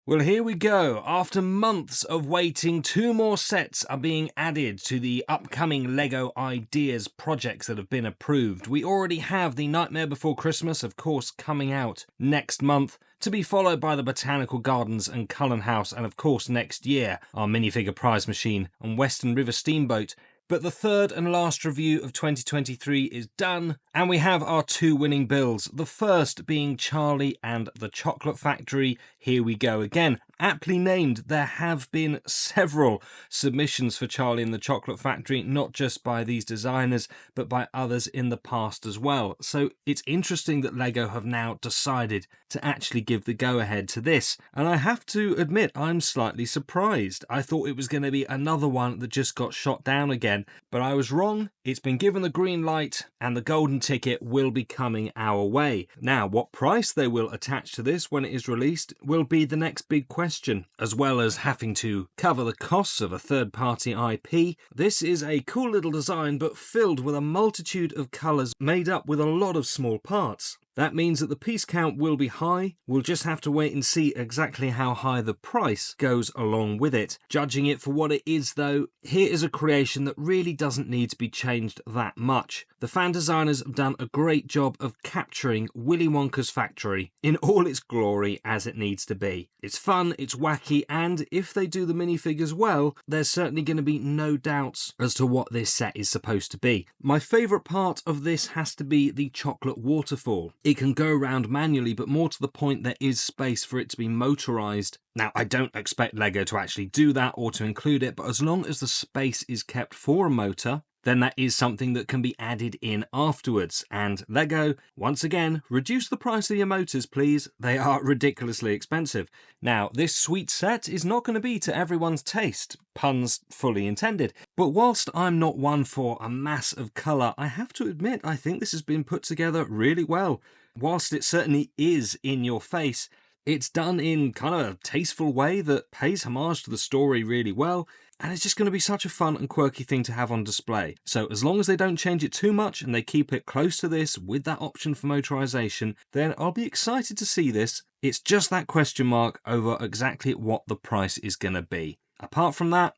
Well, here we go. After months of waiting, 2 more sets are being added to the upcoming LEGO Ideas projects that have been approved. We already have the Nightmare Before Christmas, of course, coming out next month, to be followed by the Botanical Gardens and Cullen House, and of course next year, our minifigure prize machine and Western River Steamboat. But the third and last review of 2023 is done, and we have our 2 winning builds. The first being Charlie and the Chocolate Factory. Here we go again. Aptly named, there have been several submissions for Charlie and the Chocolate Factory, not just by these designers, but by others in the past as well. So it's interesting that LEGO have now decided to actually give the go-ahead to this. And I have to admit, I'm slightly surprised. I thought it was going to be another one that just got shot down again, but I was wrong. It's been given the green light and the golden ticket will be coming our way. Now, what price they will attach to this when it is released will be the next big question, as well as having to cover the costs of a third-party IP. This is a cool little design, but filled with a multitude of colours made up with a lot of small parts. That means that the piece count will be high. We'll just have to wait and see exactly how high the price goes along with it. Judging it for what it is though, here is a creation that really doesn't need to be changed that much. The fan designers have done a great job of capturing Willy Wonka's factory in all its glory as it needs to be. It's fun, it's wacky, and if they do the minifigures well, there's certainly going to be no doubts as to what this set is supposed to be. My favourite part of this has to be the chocolate waterfall. It can go around manually, but more to the point, there is space for it to be motorised. Now, I don't expect LEGO to actually do that or to include it, but as long as the space is kept for a motor, then that is something that can be added in afterwards. And LEGO, once again, reduce the price of your motors, please. They are ridiculously expensive. Now, this sweet set is not going to be to everyone's taste, puns fully intended. But whilst I'm not one for a mass of colour, I have to admit I think this has been put together really well. Whilst it certainly is in your face, it's done in kind of a tasteful way that pays homage to the story really well, and it's just going to be such a fun and quirky thing to have on display. So as long as they don't change it too much and they keep it close to this with that option for motorization, then I'll be excited to see this. It's just that question mark over exactly what the price is going to be. Apart from that,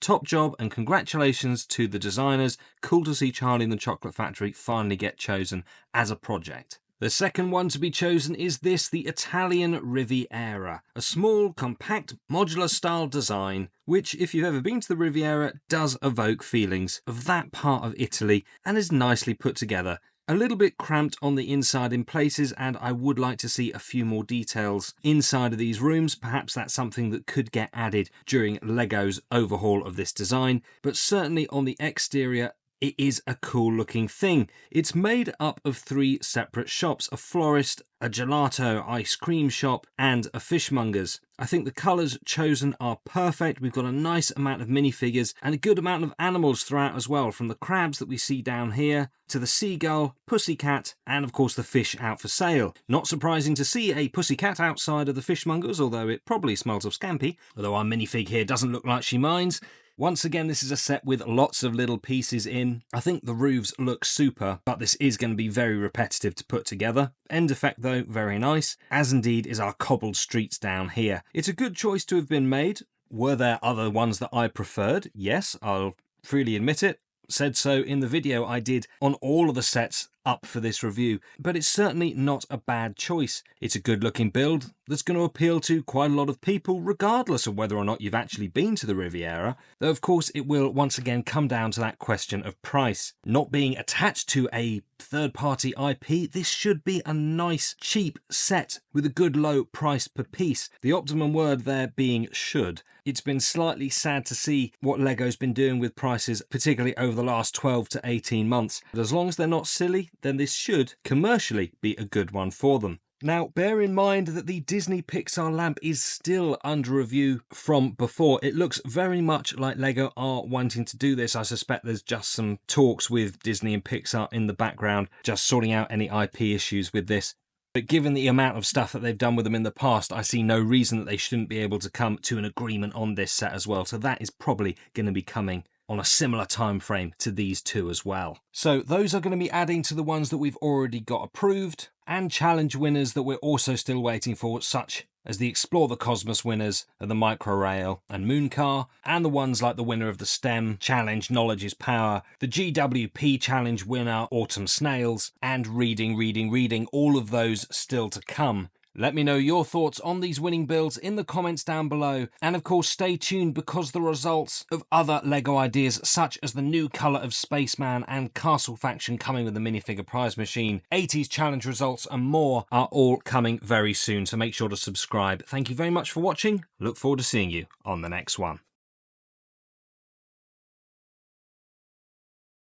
top job and congratulations to the designers. Cool to see Charlie and the Chocolate Factory finally get chosen as a project. The second one to be chosen is this, the Italian Riviera, a small, compact, modular-style design, which, if you've ever been to the Riviera, does evoke feelings of that part of Italy and is nicely put together. A little bit cramped on the inside in places, and I would like to see a few more details inside of these rooms. Perhaps that's something that could get added during LEGO's overhaul of this design, but certainly on the exterior, it is a cool looking thing. It's made up of 3 separate shops, a florist, a gelato ice cream shop, and a fishmonger's. I think the colours chosen are perfect. We've got a nice amount of minifigures and a good amount of animals throughout as well, from the crabs that we see down here to the seagull, pussycat, and of course the fish out for sale. Not surprising to see a pussycat outside of the fishmonger's, although it probably smells of scampi, although our minifig here doesn't look like she minds. Once again, this is a set with lots of little pieces in. I think the roofs look super, but this is going to be very repetitive to put together. End effect though, very nice, as indeed is our cobbled streets down here. It's a good choice to have been made. Were there other ones that I preferred? Yes, I'll freely admit it. Said so in the video I did on all of the sets up for this review, but it's certainly not a bad choice. It's a good looking build that's going to appeal to quite a lot of people, regardless of whether or not you've actually been to the Riviera, though of course it will once again come down to that question of price. Not being attached to a third-party IP, this should be a nice, cheap set with a good low price per piece. The optimum word there being should. It's been slightly sad to see what LEGO's been doing with prices, particularly over the last 12 to 18 months. But as long as they're not silly, then this should commercially be a good one for them. Now, bear in mind that the Disney Pixar lamp is still under review from before. It looks very much like LEGO are wanting to do this. I suspect there's just some talks with Disney and Pixar in the background, just sorting out any IP issues with this. But given the amount of stuff that they've done with them in the past, I see no reason that they shouldn't be able to come to an agreement on this set as well. So that is probably going to be coming on a similar time frame to these two as well. So those are going to be adding to the ones that we've already got approved, and challenge winners that we're also still waiting for, such as the Explore the Cosmos winners of the Micro Rail and Moon Car, and the ones like the winner of the STEM Challenge Knowledge is Power, the GWP Challenge winner Autumn Snails, and Reading, all of those still to come. Let me know your thoughts on these winning builds in the comments down below, and of course stay tuned because the results of other LEGO ideas such as the new colour of Spaceman and Castle Faction coming with the minifigure prize machine, 80s challenge results and more are all coming very soon, so make sure to subscribe. Thank you very much for watching, look forward to seeing you on the next one.